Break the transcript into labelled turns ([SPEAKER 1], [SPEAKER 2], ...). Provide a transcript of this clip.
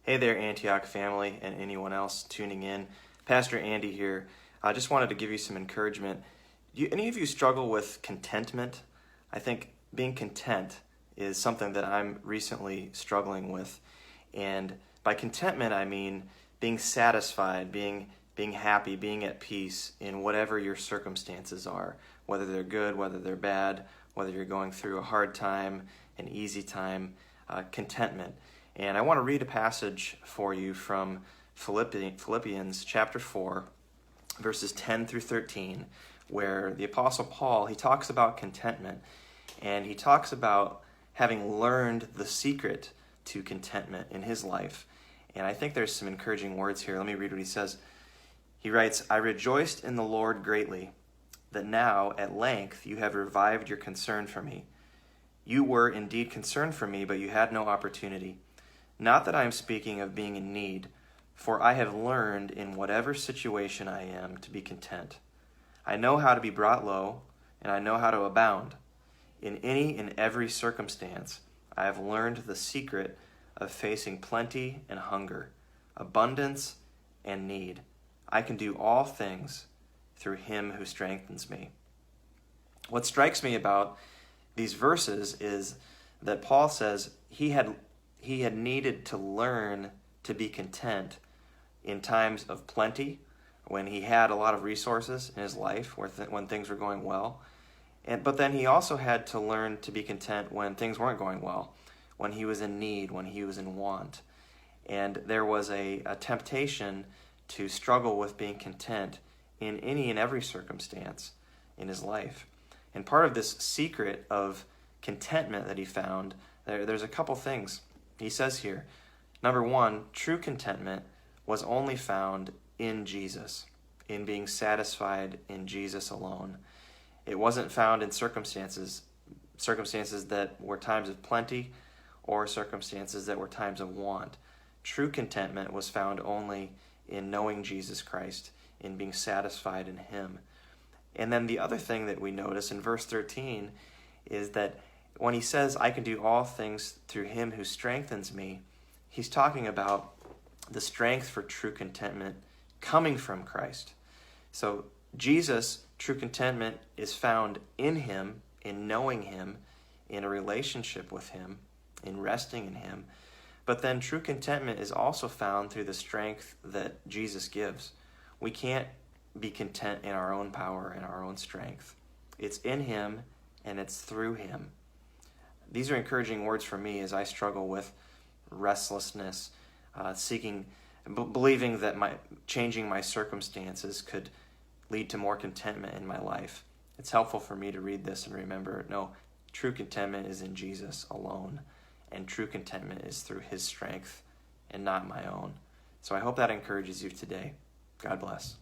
[SPEAKER 1] Hey there, Antioch family, and anyone else tuning in. Pastor Andy here. I just wanted to give you some encouragement. Any of you struggle with contentment? I think being content is something that I'm recently struggling with. And by contentment, I mean being satisfied, being happy, being at peace in whatever your circumstances are, whether they're good, whether they're bad, whether you're going through a hard time, an easy time, contentment. And I want to read a passage for you from Philippians chapter 4, verses 10 through 13, where the Apostle Paul, he talks about contentment, and he talks about having learned the secret to contentment in his life. And I think there's some encouraging words here. Let me read what he says. He writes, "I rejoiced in the Lord greatly, that now at length you have revived your concern for me. You were indeed concerned for me, but you had no opportunity. Not that I am speaking of being in need, for I have learned in whatever situation I am to be content. I know how to be brought low, and I know how to abound. In any and every circumstance, I have learned the secret of facing plenty and hunger, abundance and need. I can do all things through him who strengthens me." What strikes me about these verses is that Paul says he had needed to learn to be content in times of plenty, when he had a lot of resources in his life, when things were going well. But then he also had to learn to be content when things weren't going well, when he was in need, when he was in want. And there was a temptation to struggle with being content in any and every circumstance in his life. And part of this secret of contentment that he found, there's a couple things. He says here, number one, true contentment was only found in Jesus, in being satisfied in Jesus alone. It wasn't found in circumstances that were times of plenty or circumstances that were times of want. True contentment was found only in knowing Jesus Christ, in being satisfied in him. And then the other thing that we notice in verse 13 is that when he says, "I can do all things through him who strengthens me," he's talking about the strength for true contentment coming from Christ. So Jesus, true contentment, is found in him, in knowing him, in a relationship with him, in resting in him. But then true contentment is also found through the strength that Jesus gives. We can't be content in our own power and our own strength. It's in him and it's through him. These are encouraging words for me as I struggle with restlessness, believing that changing my circumstances could lead to more contentment in my life. It's helpful for me to read this and remember, no, true contentment is in Jesus alone, and true contentment is through his strength and not my own. So I hope that encourages you today. God bless.